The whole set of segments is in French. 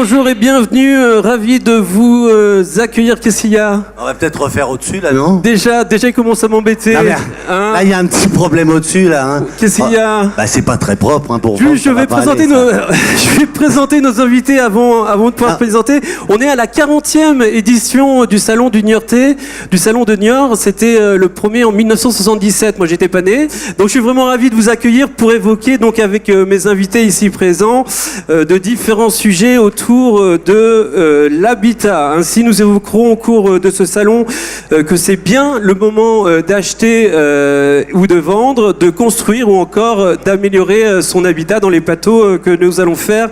bonjour et bienvenue, ravi de vous accueillir. Qu'est-ce qu'il y a? On va peut-être refaire au-dessus là, non? Déjà, il commence à m'embêter. Là, il y a un petit problème au-dessus là. Hein. Qu'est-ce qu'il y a? Bah, c'est pas très propre hein, pour vous. Je vais présenter nos invités avant de pouvoir présenter. On est à la 40e édition du Salon du Niortais, du Salon de Niort. C'était le premier en 1977. Moi, j'étais pas né. Donc, je suis vraiment ravi de vous accueillir pour évoquer, donc, avec mes invités ici présents, de différents sujets autour de l'habitat. Ainsi, nous évoquerons au cours de ce salon que c'est bien le moment d'acheter ou de vendre, de construire ou encore d'améliorer son habitat dans les plateaux que nous allons faire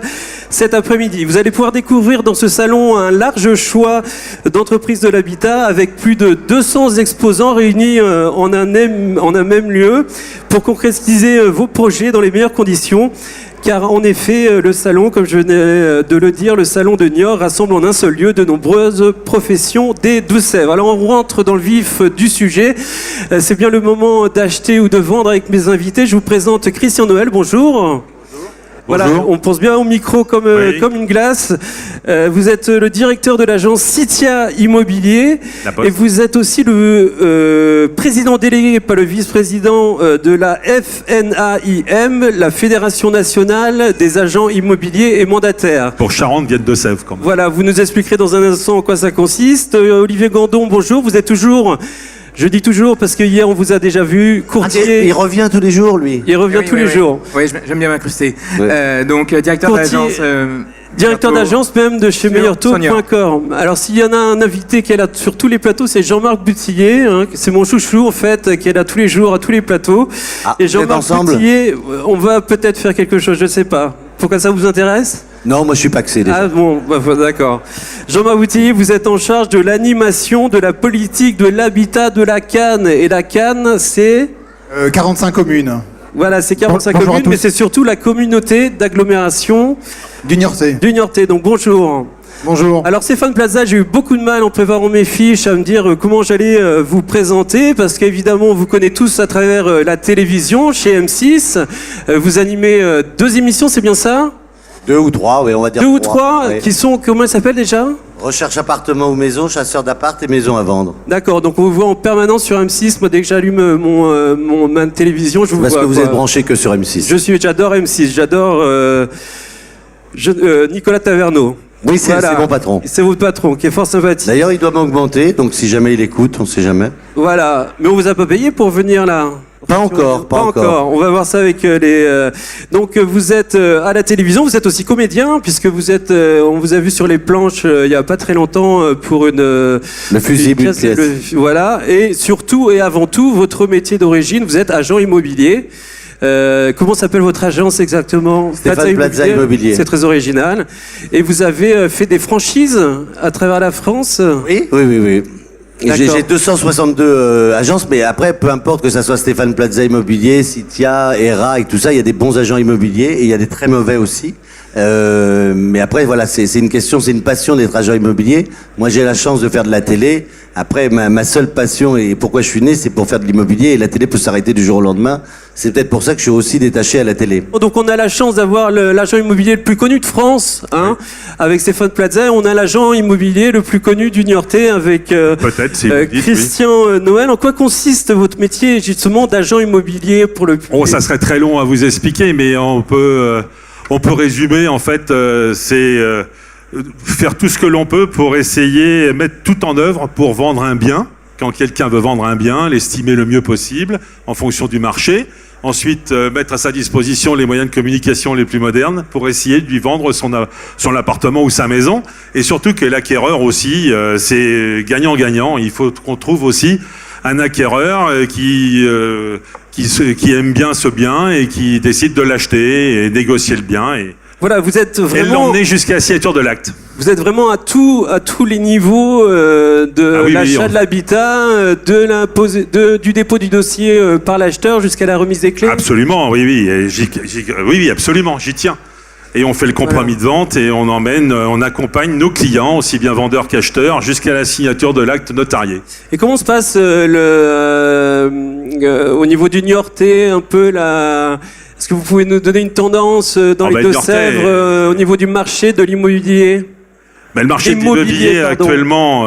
cet après-midi. Vous allez pouvoir découvrir dans ce salon un large choix d'entreprises de l'habitat avec plus de 200 exposants réunis en un même lieu pour concrétiser vos projets dans les meilleures conditions. Car en effet, le salon, comme je venais de le dire, le salon de Niort rassemble en un seul lieu de nombreuses professions des Deux-Sèvres. Alors on rentre dans le vif du sujet. C'est bien le moment d'acheter ou de vendre avec mes invités. Je vous présente Christian Noël, bonjour. Voilà, on pense bien au micro comme une glace. Vous êtes le directeur de l'agence Citia Immobilier et vous êtes aussi le président délégué, pas le vice-président de la FNAIM, la Fédération Nationale des Agents Immobiliers et Mandataires. Pour Charente, Vienne de Sèvres. Quand même. Voilà, vous nous expliquerez dans un instant en quoi ça consiste. Olivier Gandon, bonjour, vous êtes toujours... Je dis toujours parce que hier on vous a déjà vu, courtier. Il revient tous les jours, lui. Il revient tous les jours. Oui, j'aime bien m'incruster. Donc, directeur d'agence. Directeur d'agence même de chez meilleurtaux.com. Alors s'il y en a un invité qui est là sur tous les plateaux, c'est Jean-Marc Boutillier, hein, c'est mon chouchou en fait, qui est là tous les jours à tous les plateaux. Et Jean-Marc Boutillier, on va peut-être faire quelque chose, je sais pas. Pourquoi ça vous intéresse? Non, moi je suis paxé déjà. Ah bon, d'accord. Jean-Marc Boutillier, vous êtes en charge de l'animation de la politique de l'habitat de la Cannes. Et la Cannes, c'est 45 communes. Voilà, c'est 45 communes, mais c'est surtout la communauté d'agglomération du Niortais. Donc bonjour. Bonjour. Alors Stéphane Plaza, j'ai eu beaucoup de mal en préparant mes fiches à me dire comment j'allais vous présenter, parce qu'évidemment on vous connaît tous à travers la télévision, chez M6. Vous animez 2 émissions, c'est bien ça? 2 ou 3, oui, on va dire 2 ou 3, oui. Qui sont, comment elles s'appellent déjà? Recherche appartement ou maison, chasseur d'appart et maison à vendre. D'accord, donc on vous voit en permanence sur M6. Moi, dès que j'allume ma télévision, je vous vois. Parce que vous êtes branché que sur M6. J'adore M6, j'adore Nicolas Taverneau. Oui, c'est mon patron. C'est votre patron, qui est fort sympathique. D'ailleurs, il doit m'augmenter, donc si jamais il écoute, on ne sait jamais. Voilà, mais on vous a pas payé pour venir là? Pas encore. On va voir ça avec les... Donc vous êtes à la télévision, vous êtes aussi comédien, puisque vous êtes... on vous a vu sur les planches il n'y a pas très longtemps pour une... Le fusible. Voilà, et surtout et avant tout, votre métier d'origine, vous êtes agent immobilier. Comment s'appelle votre agence exactement? Stéphane Plaza Immobilier. C'est très original. Et vous avez fait des franchises à travers la France? Oui. J'ai 262 agences, mais après, peu importe que ça soit Stéphane Plaza Immobilier, Citia, ERA et tout ça, il y a des bons agents immobiliers et il y a des très mauvais aussi. Mais après, voilà, c'est une question, c'est une passion d'être agent immobilier. Moi, j'ai la chance de faire de la télé. Après, ma seule passion et pourquoi je suis né, c'est pour faire de l'immobilier et la télé peut s'arrêter du jour au lendemain. C'est peut-être pour ça que je suis aussi détaché à la télé. Donc on a la chance d'avoir l'agent immobilier le plus connu de France, hein, avec Stéphane Plaza. On a l'agent immobilier le plus connu du Niortais avec Christian Noël. En quoi consiste votre métier justement d'agent immobilier pour le public? Oh, ça serait très long à vous expliquer, mais on peut résumer en fait, c'est faire tout ce que l'on peut pour essayer, mettre tout en œuvre pour vendre un bien. Quand quelqu'un veut vendre un bien, l'estimer le mieux possible en fonction du marché. Ensuite, mettre à sa disposition les moyens de communication les plus modernes pour essayer de lui vendre son appartement ou sa maison. Et surtout que l'acquéreur aussi, c'est gagnant-gagnant. Il faut qu'on trouve aussi un acquéreur qui aime bien ce bien et qui décide de l'acheter et négocier le bien. Voilà, vous êtes vraiment... Et l'emmener jusqu'à la signature de l'acte. Vous êtes vraiment à tous les niveaux de l'achat de l'habitat, du dépôt du dossier par l'acheteur jusqu'à la remise des clés. Absolument, oui, absolument, j'y tiens. et on fait le compromis de vente et on accompagne nos clients, aussi bien vendeurs qu'acheteurs, jusqu'à la signature de l'acte notarié. Et comment se passe au niveau du Niortais, un peu est-ce que vous pouvez nous donner une tendance dans les Deux-Sèvres au niveau du marché de l'immobilier? Le marché de l'immobilier actuellement,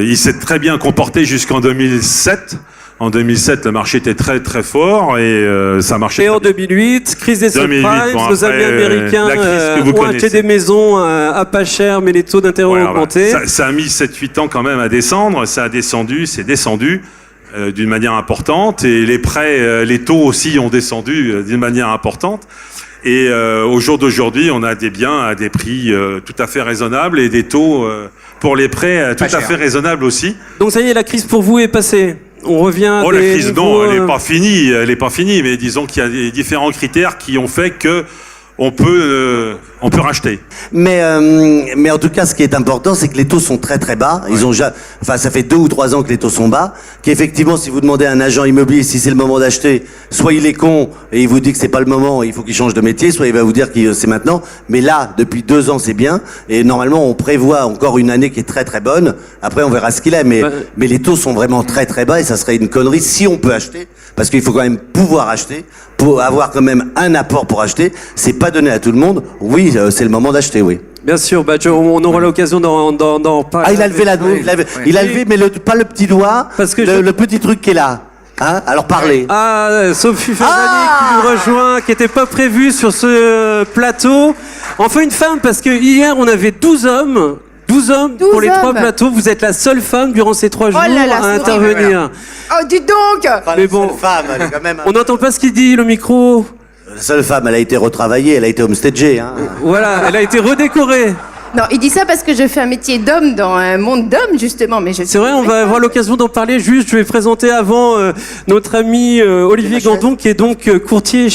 il s'est très bien comporté jusqu'en 2007. En 2007, le marché était très très fort et ça marchait. Et en 2008, crise des subprimes, nos amis américains ont acheté des maisons à pas cher, mais les taux d'intérêt ont augmenté. Ça a mis 7-8 ans quand même à descendre, ça a descendu, c'est descendu d'une manière importante et les prêts, les taux aussi ont descendu d'une manière importante. Et au jour d'aujourd'hui, on a des biens à des prix tout à fait raisonnables et des taux pour les prêts tout à fait raisonnables aussi. Donc ça y est, la crise pour vous est passée. On revient. La crise, non, elle n'est pas finie. Elle n'est pas finie, mais disons qu'il y a des différents critères qui ont fait que on peut racheter. Mais en tout cas, ce qui est important, c'est que les taux sont très très bas. Ils ont ça fait 2 ou 3 ans que les taux sont bas. Qu'effectivement, si vous demandez à un agent immobilier si c'est le moment d'acheter, soit il est con et il vous dit que c'est pas le moment, il faut qu'il change de métier, soit il va vous dire que c'est maintenant. Mais là, depuis 2 ans, c'est bien. Et normalement, on prévoit encore une année qui est très très bonne. Après, on verra ce qu'il est. Mais les taux sont vraiment très très bas et ça serait une connerie si on peut acheter, parce qu'il faut quand même pouvoir acheter, pour avoir quand même un apport pour acheter. C'est pas donné à tout le monde. Oui, c'est le moment d'acheter, oui. Bien sûr, on aura l'occasion d'en parler. Ah, il a levé la main, il a levé, mais pas le petit doigt, parce que le petit truc qui est là. Hein? Alors parlez. Sophie Favani qui nous rejoint, qui n'était pas prévue sur ce plateau. Enfin une femme, parce que hier on avait 12 hommes. 12 hommes pour les 3 plateaux. Vous êtes la seule femme durant ces 3 jours à intervenir. Oh, dis donc! Mais bon, femme, elle est quand même... On n'entend pas ce qu'il dit, le micro. La seule femme, elle a été retravaillée, elle a été homestagée. Hein. Voilà, elle a été redécorée. Non, il dit ça parce que je fais un métier d'homme dans un monde d'hommes, justement. Mais c'est vrai, on va avoir l'occasion d'en parler. Juste, je vais présenter avant notre ami Olivier Gandon, qui est donc courtier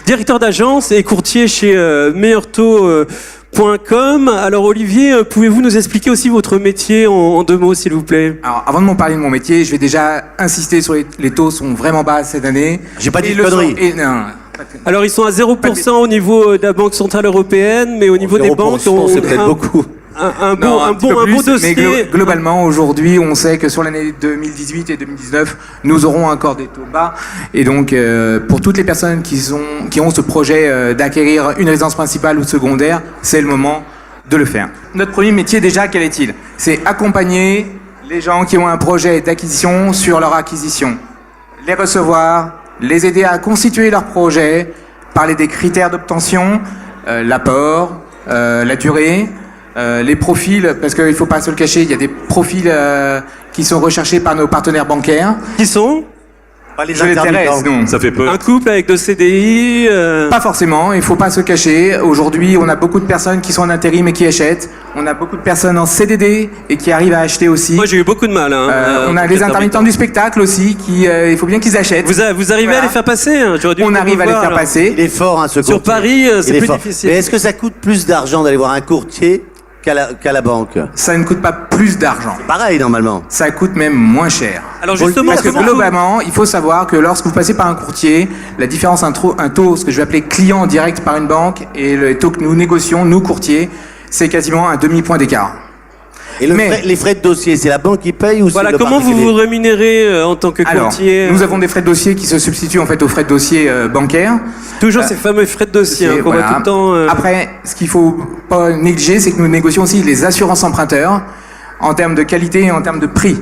directeur d'agence et courtier chez meilleurtaux.com. Alors Olivier, pouvez-vous nous expliquer aussi votre métier en 2 mots, s'il vous plaît? Alors, avant de m'en parler de mon métier, je vais déjà insister sur les taux sont vraiment bas cette année. J'ai pas dit de conneries. Alors ils sont à 0% au niveau de la Banque Centrale Européenne, mais au niveau des banques, c'est peut-être beaucoup. Un bon dossier. Mais globalement, aujourd'hui, on sait que sur l'année 2018 et 2019, nous aurons encore des taux bas. Et donc, pour toutes les personnes qui ont ce projet d'acquérir une résidence principale ou secondaire, c'est le moment de le faire. Notre premier métier, déjà, quel est-il? C'est accompagner les gens qui ont un projet d'acquisition sur leur acquisition. Les recevoir, les aider à constituer leur projet, parler des critères d'obtention, l'apport, la durée, les profils, parce qu'il ne faut pas se le cacher, il y a des profils qui sont recherchés par nos partenaires bancaires. Qui sont? Pas les Je les intéresse, non. Ça fait peur. Un couple avec 2 CDI Pas forcément, il ne faut pas se cacher. Aujourd'hui, on a beaucoup de personnes qui sont en intérim et qui achètent. On a beaucoup de personnes en CDD et qui arrivent à acheter aussi. Moi, j'ai eu beaucoup de mal. On a les intermittents du spectacle aussi, il faut bien qu'ils achètent. Vous arrivez à les faire passer? On arrive à les faire passer. Il est fort, hein, ce courtier. Sur Paris, c'est plus difficile. Mais est-ce que ça coûte plus d'argent d'aller voir un courtier qu'à la banque? Ça ne coûte pas plus d'argent. Pareil, normalement. Ça coûte même moins cher. Alors justement, parce que globalement, il faut savoir que lorsque vous passez par un courtier, la différence entre un taux, ce que je vais appeler client direct par une banque, et le taux que nous négocions, nous courtiers, c'est quasiment un demi-point d'écart. Et les frais de dossier, c'est la banque qui paye ou c'est le comment particulier? vous vous rémunérez en tant que courtier? Nous avons des frais de dossier qui se substituent en fait aux frais de dossier bancaires. Toujours ces fameux frais de dossier qu'on voit tout le temps. Après, ce qu'il faut pas négliger, c'est que nous négocions aussi les assurances emprunteurs en termes de qualité et en termes de prix.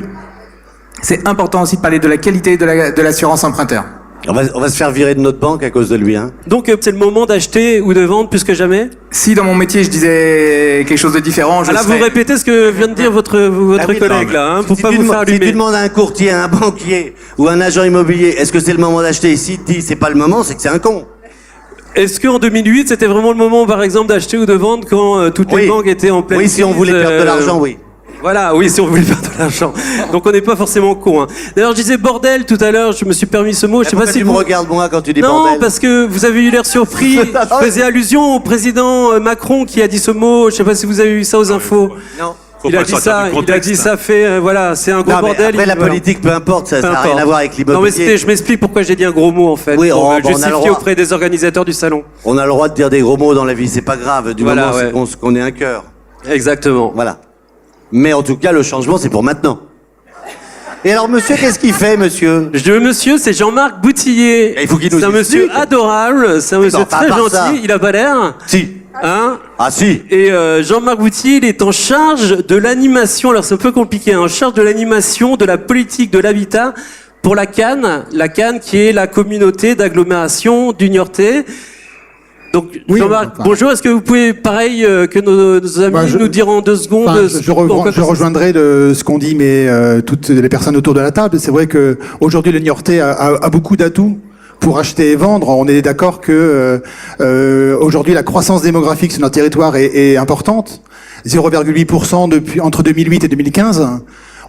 C'est important aussi de parler de la qualité de l'assurance emprunteur. On va se faire virer de notre banque à cause de lui. Hein. Donc c'est le moment d'acheter ou de vendre plus que jamais? Si dans mon métier je disais quelque chose de différent, vous répétez ce que vient de dire votre collègue là, pour pas vous faire allumer. Si tu demandes à un courtier, à un banquier ou un agent immobilier, est-ce que c'est le moment d'acheter? Si tu dis c'est pas le moment, c'est que c'est un con. Est-ce qu'en 2008 c'était vraiment le moment par exemple d'acheter ou de vendre quand toutes les banques étaient en pleine crise? Oui, si on voulait perdre de l'argent, oui. Voilà, oui, si on voulait perdre de l'argent. Donc on n'est pas forcément con. Hein. D'ailleurs, je disais bordel tout à l'heure, je me suis permis ce mot. Je sais pas si tu me regardes moi quand tu dis bordel. Non, parce que vous avez eu l'air surpris. Je faisais allusion au président Macron qui a dit ce mot. Je sais pas si vous avez eu ça aux infos. Non. Faut Il pas a dit sortir ça, du il a contexte. dit ça fait, voilà, c'est un gros Non, mais bordel. après, la voilà. politique, peu importe, ça Peu n'a rien importe. à voir avec Non, mais l'immobilier. je m'explique pourquoi j'ai dit un gros mot en fait. Oui, pour on a me le justifier droit. auprès des organisateurs du salon. On a le droit de dire des gros mots dans la vie, c'est pas grave, du Voilà, moment ouais. qu'on ait un cœur. Exactement. Voilà. Mais en tout cas, le changement, c'est pour maintenant. Et alors, monsieur, qu'est-ce qu'il fait, monsieur? Monsieur, c'est Jean-Marc Boutillier. Il faut qu'il nous C'est un monsieur explique. adorable, c'est un monsieur Non, pas très à part gentil, ça. il a pas l'air. Si. Hein Ah si. Et Jean-Marc Boutillier, il est en charge de l'animation, alors c'est un peu compliqué, en charge de l'animation de la politique de l'habitat pour la CAN qui est la communauté d'agglomération du Niortais. Donc Oui, Jean-Marc, enfin. bonjour, est-ce que vous pouvez, pareil que nos amis, Bah, nous dire en 2 secondes Enfin, ce- je en quoi je rejoindrai ce qu'ont dit toutes les personnes autour de la table. C'est vrai que aujourd'hui le Niortais a beaucoup d'atouts pour acheter et vendre. On est d'accord que aujourd'hui la croissance démographique sur notre territoire est importante, 0,8% depuis entre 2008 et 2015.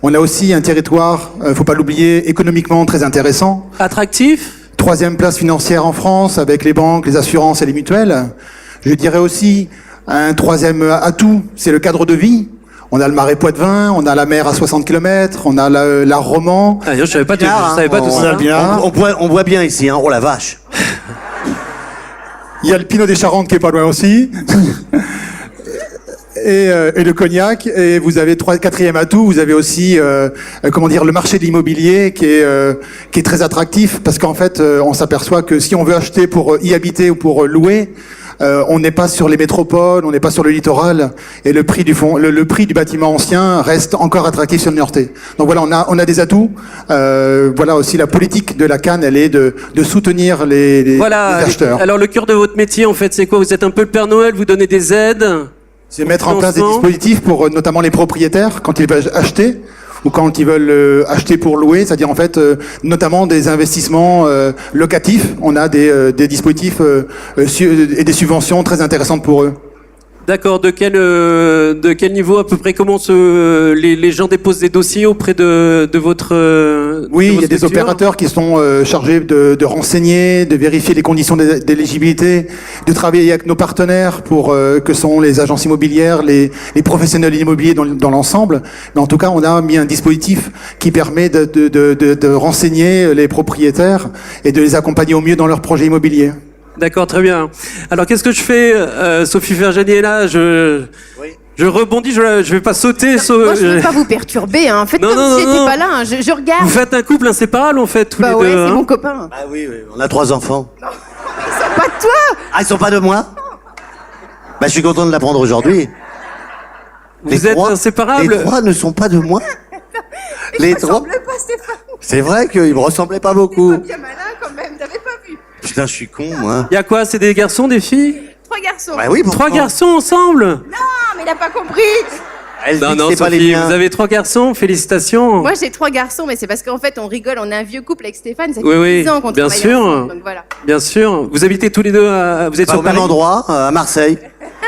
On a aussi un territoire, faut pas l'oublier, économiquement très intéressant. Attractif. 3e place financière en France avec les banques, les assurances et les mutuelles. Je dirais aussi un 3e atout, c'est le cadre de vie. On a le marais Poitevin, on a la mer à 60 km, on a l'art roman. Ah, je savais pas, Bien, je savais pas tout on- ça. bien. On voit bien ici, hein. Oh la vache. Il y a le Pinot des Charentes qui est pas loin aussi. Et le cognac. Et vous avez 4e atout, vous avez aussi le marché de l'immobilier qui est très attractif parce qu'en fait on s'aperçoit que si on veut acheter pour y habiter ou pour louer, on n'est pas sur les métropoles, on n'est pas sur le littoral, et le prix le prix du bâtiment ancien reste encore attractif sur le Niortais. Donc voilà, on a des atouts. Voilà aussi la politique de la CAN, elle est de soutenir les Voilà. acheteurs. Alors le cœur de votre métier, en fait, c'est quoi? Vous êtes un peu le Père Noël, vous donnez des aides. C'est mettre en place des Financement. dispositifs pour notamment les propriétaires quand ils veulent acheter ou quand ils veulent acheter pour louer, c'est-à-dire en fait notamment des investissements locatifs. On a des dispositifs et des subventions très intéressantes pour eux. D'accord. De quel niveau à peu près? Comment les gens déposent des dossiers auprès de votre Oui, de il y vos a des structures opérateurs qui sont chargés de renseigner, de vérifier les conditions d'éligibilité, de travailler avec nos partenaires que sont les agences immobilières, les professionnels immobiliers dans l'ensemble. Mais en tout cas, on a mis un dispositif qui permet de renseigner les propriétaires et de les accompagner au mieux dans leurs projets immobiliers. D'accord, très bien. Alors qu'est-ce que je fais? Sophie Ferjani est là. Je rebondis. Je vais pas sauter. Moi, je veux pas vous perturber, hein. Faites Non, comme non, si non, j'étais non. pas là, hein. Je regarde. Vous faites un couple inséparable en fait tous Bah les ouais, deux. c'est hein. mon copain. Ah oui, on a 3 enfants. Pas de toi. Ah, ils sont pas de moi? Bah, je suis content de l'apprendre aujourd'hui. Vous êtes inséparables. Les 3 ne sont pas de moi? Les 3? pas, Stéphane. C'est vrai qu'ils me ressemblaient pas beaucoup. Bien malin quand même, t'avais pas vu. Putain, je suis con, moi. Il y a quoi? C'est des garçons, des filles? 3 garçons. Bah oui, 3 garçons ensemble? Ah, mais il a pas compris. Elle Non, dit que non, c'est pas les Sophie, miens. vous avez 3 garçons. Félicitations. Moi, j'ai 3 garçons, mais c'est parce qu'en fait, on rigole. On est un vieux couple avec Stéphane. Ça fait Oui, oui, 10 ans qu'on bien travaille sûr. ensemble, donc voilà. Bien sûr. Vous habitez tous les deux vous êtes Pas sur au même Paris? endroit, à Marseille.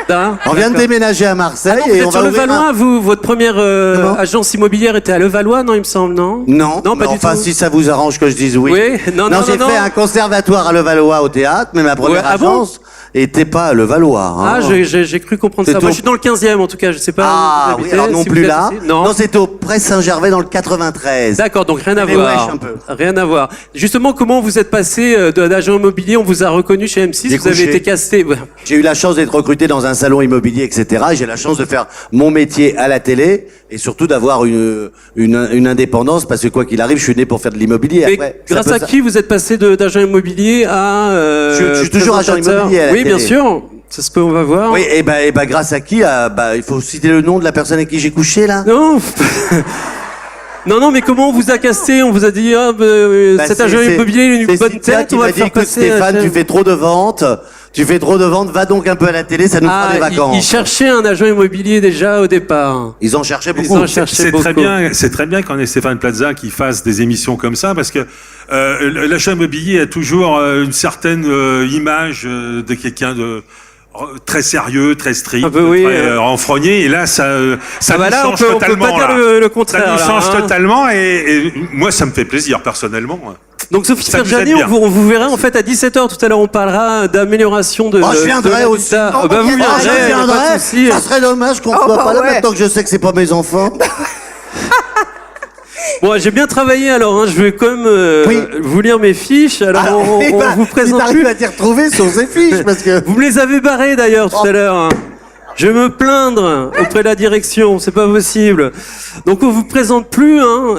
Hein On vient de D'accord. déménager à Marseille Ah non, vous et on êtes sur va le ouvrir Valois, vous, votre première Comment agence immobilière était à Levallois, non, il me semble, non? Non, Non, pas mais du enfin, tout. si ça vous arrange que je dise oui. Oui, non, non, j'ai non, fait non. un conservatoire à Levallois au théâtre, mais ma première Ouais, ah bon agence était pas à Levallois. Hein. Ah, j'ai cru comprendre C'est ça. Moi, au- je suis dans le 15e, en tout cas, je sais pas. Ah où vous oui, habitez, alors non si vous plus êtes là. ici. Non. c'était au Presse Saint-Gervais dans le 93. D'accord, donc rien à Mais voir. wesh, un peu. Rien à voir. Justement, comment vous êtes passé d'agent immobilier? On vous a reconnu chez M6, J'ai vous avez couché. été casté. J'ai eu la chance d'être recruté dans un salon immobilier, etc. Et j'ai la chance de faire mon métier à la télé et surtout d'avoir une indépendance parce que quoi qu'il arrive, je suis né pour faire de l'immobilier. Mais Après, ça grâce peut- à qui vous êtes passé d'agent immobilier à Je suis toujours agent présentateur? immobilier à la Oui, bien télé. sûr. C'est ce qu'on va voir. Oui, et ben, grâce à qui il faut citer le nom de la personne avec qui j'ai couché là. Non. Non, non, mais comment on vous a casté? On vous a dit, ah, cet agent immobilier, il a une c'est bonne Cynthia tête, qui on va m'a le dit, faire écoute passer. Stéphane, tu fais trop de ventes, va donc un peu à la télé, ça nous fera des Ah, vacances. il cherchait un agent immobilier déjà au départ. Ils en cherchaient Ils beaucoup. en cherchaient C'est très beaucoup. bien, c'est très bien qu'on ait Stéphane Plaza qui fasse des émissions comme ça parce que l'achat immobilier a toujours une certaine image de quelqu'un de très sérieux, très strict, Un peu, oui, très renfrogné. Et là, ça Ah bah nous là, on change peut totalement. pas dire là. le contraire. Ça nous là, change hein. totalement et moi, ça me fait plaisir personnellement. Donc Sophie Ça nous Ferjani, aide bien. on vous verra en fait à 17h tout à l'heure. On parlera d'amélioration de. Oh, je viendrai de aussi. l'habitat. Oh, Bah, vous je viendrez, y a pas de viendrai. souci. Ça serait dommage qu'on Oh, soit bah pas là ouais. maintenant que je sais que c'est pas mes enfants. Bon, j'ai bien travaillé alors. Hein. Je vais quand même Oui. vous lire mes fiches. Alors, on vous présente Tu plus. à t'y retrouver sur ces fiches parce que. Vous me les avez barrés d'ailleurs tout à l'heure. Hein. Je vais me plaindre auprès de la direction, c'est pas possible. Donc on vous présente plus, hein,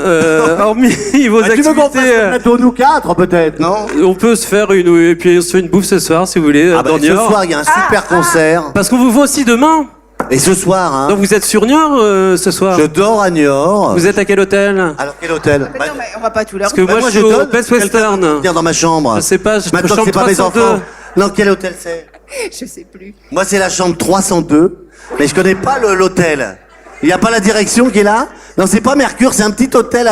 hormis vos Ah, tu veux qu'on fasse activités. le plateau nous quatre peut-être, non? On peut se faire et puis on se fait une bouffe ce soir si vous voulez. Ah bah, dans ce Niort. soir il y a un super concert. Parce qu'on vous voit aussi demain. Et ce soir, hein, Donc vous êtes sur Niort ce soir. je dors à Niort. Vous êtes à quel hôtel? Alors quel hôtel? Non, mais on va pas tout leur Parce que dire. moi, je suis au Best Western. Viens dans ma chambre. Je sais pas, je Maintenant que chambre c'est pas mes 302. enfants. Non, quel hôtel c'est? Je sais plus. Moi c'est la chambre 302, mais je connais pas l'hôtel. Il n'y a pas la direction qui est là? Non, c'est pas Mercure, c'est un petit hôtel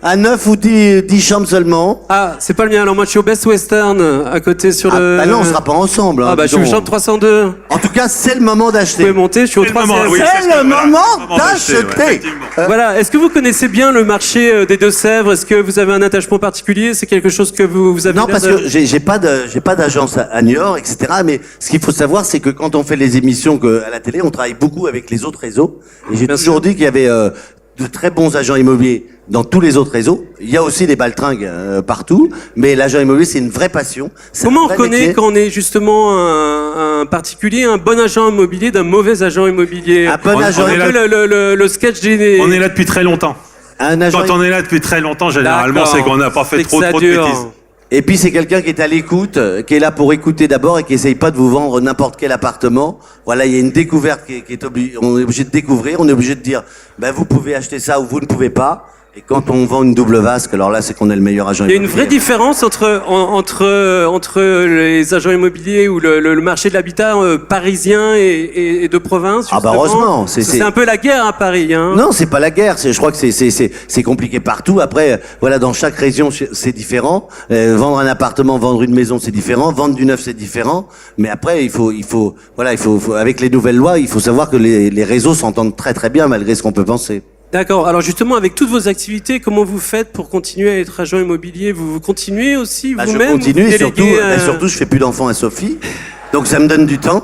à 9 ou 10 chambres seulement. Ah, c'est pas le mien. Alors moi, je suis au Best Western à côté sur Ah, le. bah non, on sera pas ensemble. hein, Ah bah je suis au disons. chambre 302. En tout cas, c'est le moment Vous pouvez d'acheter. monter. Je suis au C'est le moment, 316. oui. C'est ce que- le voilà, moment c'est le moment d'acheter, d'acheter. effectivement. Voilà. Est-ce que vous connaissez bien le marché des Deux-Sèvres? Est-ce que vous avez un attachement particulier? C'est quelque chose que vous avez. Non, l'air parce de- que j'ai pas d'agence à Niort, etc. Mais ce qu'il faut savoir, c'est que quand on fait les émissions à la télé, on travaille beaucoup avec les autres réseaux. Et j'ai Bien toujours sûr. dit qu'il y avait de très bons agents immobiliers dans tous les autres réseaux. Il y a aussi des baltringues partout, mais l'agent immobilier, c'est une vraie passion. C'est Comment un on vrai reconnaît métier. quand on est justement un particulier, un bon agent immobilier d'un mauvais agent immobilier? Un bon On- agent- on est un peu le sketch des. On est là depuis très longtemps. Un agent Quand on est là depuis très longtemps, généralement, D'accord. c'est qu'on n'a pas fait C'est que trop ça de dure. bêtises. Et puis c'est quelqu'un qui est à l'écoute, qui est là pour écouter d'abord et qui essaye pas de vous vendre n'importe quel appartement. Voilà, il y a une découverte qui est obligée, on est obligé de découvrir, on est obligé de dire, ben vous pouvez acheter ça ou vous ne pouvez pas. Et quand on vend une double vasque, alors là c'est qu'on est le meilleur agent Il y a une immobilier. vraie différence entre les agents immobiliers ou le marché de l'habitat parisien et de province. Ah bah justement. heureusement, C'est un peu la guerre à Paris. Hein. Non, c'est pas la guerre. Je crois que c'est compliqué partout. Après, voilà, dans chaque région, c'est différent. Vendre un appartement, vendre une maison, c'est différent. Vendre du neuf, c'est différent. Mais après, il faut, avec les nouvelles lois, il faut savoir que les réseaux s'entendent très très bien malgré ce qu'on peut penser. D'accord. Alors justement, avec toutes vos activités, comment vous faites pour continuer à être agent immobilier? Vous continuez aussi Bah, je vous-même? continue vous et déléguez, surtout, je fais plus d'enfants à Sophie. Donc ça me donne du temps.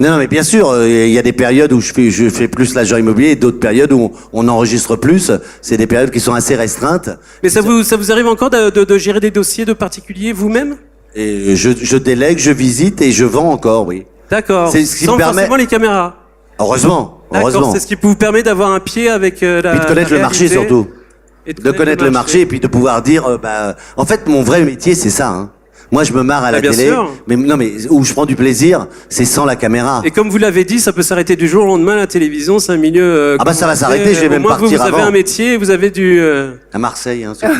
Non, mais bien sûr, il y a des périodes où je fais plus l'agent immobilier et d'autres périodes où on enregistre plus. C'est des périodes qui sont assez restreintes. Mais ça vous arrive encore de gérer des dossiers de particuliers vous-même? Et je délègue, je visite et je vends encore, oui. D'accord. C'est ce qui Sans me permet- forcément les caméras. Heureusement, D'accord. heureusement. C'est ce qui vous permet d'avoir un pied avec la. Puis de connaître la le marché réalité surtout. et De connaître le marché et puis de pouvoir dire, en fait, mon vrai métier, c'est ça. Hein. Moi, je me marre à la bien télé, sûr. mais non, mais où je prends du plaisir, c'est sans la caméra. Et comme vous l'avez dit, ça peut s'arrêter du jour au lendemain. La télévision, c'est un milieu. Ah bah, ça va commencé. s'arrêter, je vais Au même moins, partir vous avez avant. un métier, vous avez du. À Marseille, hein, Sophie.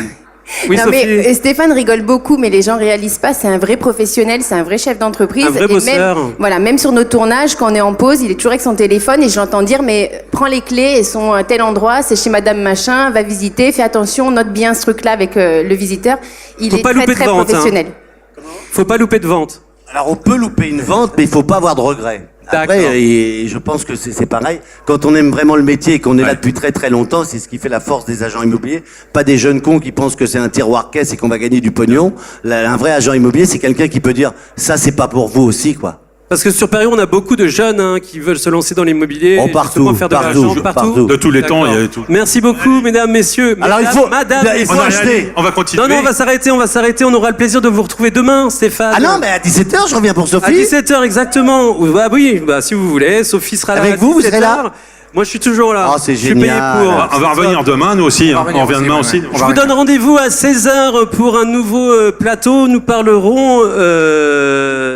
Oui, non, Sophie. mais Stéphane rigole beaucoup, mais les gens réalisent pas. C'est un vrai professionnel, c'est un vrai chef d'entreprise. Un vrai Et bosseur. même, voilà, même sur nos tournages, quand on est en pause, il est toujours avec son téléphone et je l'entends dire, mais prends les clés, elles sont à tel endroit, c'est chez Madame Machin, va visiter, fais attention, note bien ce truc-là avec le visiteur. Il Faut est pas très louper de très vente, hein. professionnel. Faut pas louper de vente. Alors, on peut louper une vente, mais il faut pas avoir de regrets. Après, D'accord. et je pense que c'est pareil. Quand on aime vraiment le métier et qu'on est là depuis très très longtemps, c'est ce qui fait la force des agents immobiliers. Pas des jeunes cons qui pensent que c'est un tiroir caisse et qu'on va gagner du pognon. Un vrai agent immobilier, c'est quelqu'un qui peut dire, ça c'est pas pour vous aussi, quoi. Parce que sur Paris, on a beaucoup de jeunes qui veulent se lancer dans l'immobilier. Oh, et partout, justement faire de partout, l'argent partout. De tous les temps, D'accord. il y a tout. Merci beaucoup, mesdames, messieurs. Alors, il faut- Madame, il faut On a messieurs. acheter. rien dit. On va continuer. Non, non, on va s'arrêter. On aura le plaisir de vous retrouver demain, Stéphane. Ah non, mais à 17h, je reviens pour À Sophie. 17h exactement. Bah oui, bah si vous voulez. Sophie sera là. Avec à vous 17h. serez là Moi, je suis toujours là. Oh, c'est Je suis payé génial. pour. Ah, On va revenir demain, nous aussi. On va hein. revenir On revient aussi, demain ouais, aussi. ouais. Je vous donne rendez-vous à 16h pour un nouveau plateau. Nous parlerons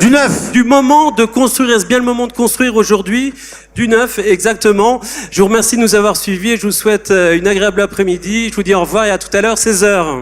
Du neuf. du moment de construire. Est-ce bien le moment de construire aujourd'hui? Du neuf, exactement. Je vous remercie de nous avoir suivis et je vous souhaite une agréable après-midi. Je vous dis au revoir et à tout à l'heure, 16h.